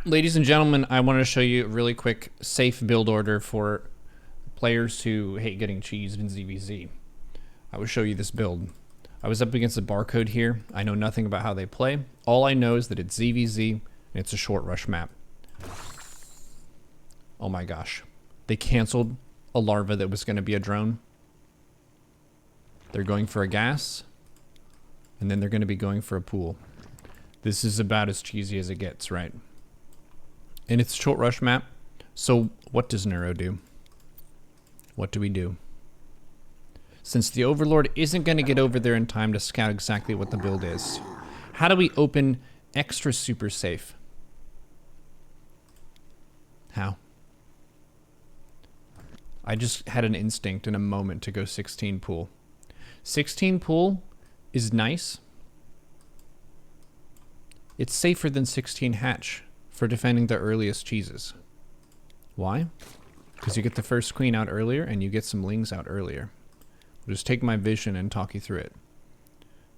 Ladies and gentlemen, I want to show you a really quick safe build order for players who hate getting cheesed in ZvZ. I will show you this build. I was up against the barcode here. I know nothing about how they play. All I know is that it's ZvZ and it's a short rush map. Oh my gosh. They canceled a larva that was going to be a drone. They're going for a gas. And then they're going to be going for a pool. This is about as cheesy as it gets, right? And it's a short rush map. So what does Neuro do? What do we do? Since the Overlord isn't going to get over there in time to scout exactly what the build is, how do we open extra super safe? How? I just had an instinct in a moment to go 16 pool. 16 pool is nice. It's safer than 16 hatch for defending the earliest cheeses. Why? Because you get the first queen out earlier and you get some lings out earlier. I'll just take my vision and talk you through it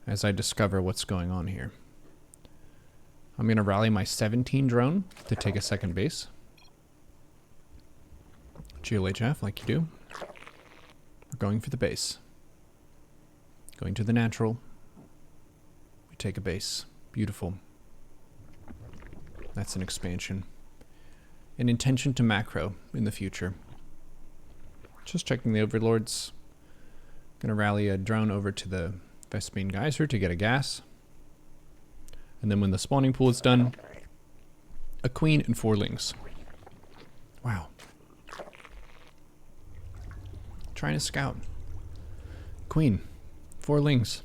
as I discover what's going on here. I'm going to rally my 17 drone to take a second base. GLHF like you do. We're going for the base. Going to the natural. We take a base. Beautiful. That's an expansion. An intention to macro in the future. Just checking the overlords. Gonna rally a drone over to the Vespine Geyser to get a gas. And then when the spawning pool is done, a queen and 4 lings. Wow. Trying to scout. Queen. 4 lings.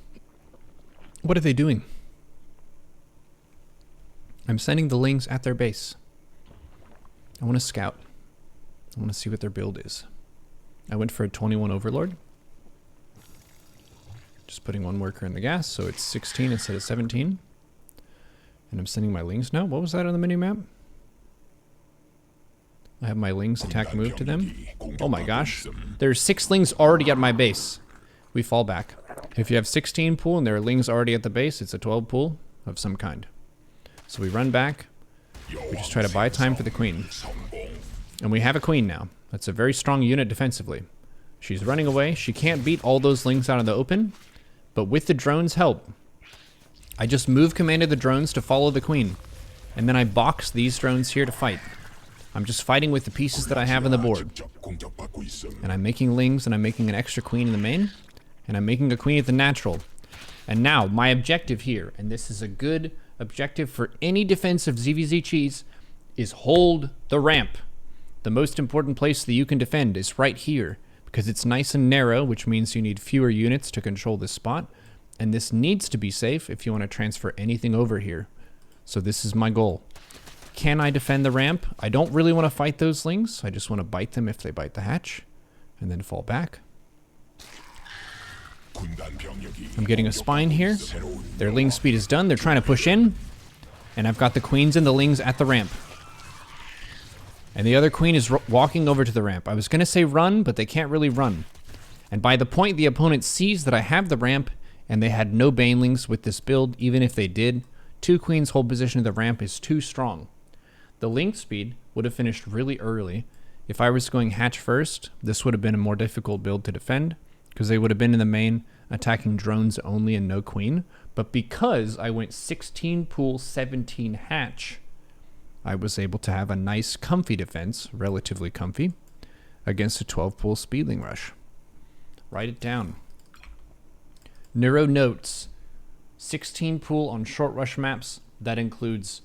What are they doing? I'm sending the lings at their base. I want to scout. I want to see what their build is. I went for a 21 Overlord. Just putting 1 worker in the gas, so it's 16 instead of 17. And I'm sending my lings now. What was that on the mini-map? I have my lings attack move to them. Oh my gosh. There's 6 lings already at my base. We fall back. If you have 16 pool and there are lings already at the base, it's a 12 pool of some kind. So we run back. We just try to buy time for the queen. And we have a queen now. That's a very strong unit defensively. She's running away. She can't beat all those lings out in the open. But with the drone's help, I just move commanded the drones to follow the queen. And then I box these drones here to fight. I'm just fighting with the pieces that I have on the board. And I'm making lings and I'm making an extra queen in the main. And I'm making a queen at the natural. And now my objective here, and this is a good objective for any defensive ZvZ cheese, is hold the ramp. The most important place that you can defend is right here, because it's nice and narrow, which means you need fewer units to control this spot, and this needs to be safe if you want to transfer anything over here. So this is my goal. Can I defend the ramp? I don't really want to fight those lings. I just want to bite them if they bite the hatch, and then fall back. I'm getting a spine here. Their ling speed is done. They're trying to push in. And I've got the queens and the lings at the ramp. And the other queen is walking over to the ramp. I was going to say run, but they can't really run. And by the point the opponent sees that I have the ramp, and they had no banelings with this build, even if they did, 2 queens hold position of the ramp is too strong. The ling speed would have finished really early. If I was going hatch first, this would have been a more difficult build to defend, because they would have been in the main attacking drones only and no queen. But because I went 16 pool, 17 hatch, I was able to have a nice comfy defense, relatively comfy, against a 12 pool speedling rush. Write it down. Neuro notes, 16 pool on short rush maps. That includes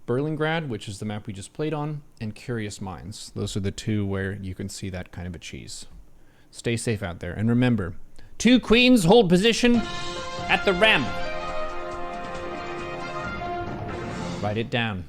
Berlingrad, which is the map we just played on, and Curious Minds. Those are the 2 where you can see that kind of a cheese. Stay safe out there. And remember, 2 queens hold position at the ramp. Write it down.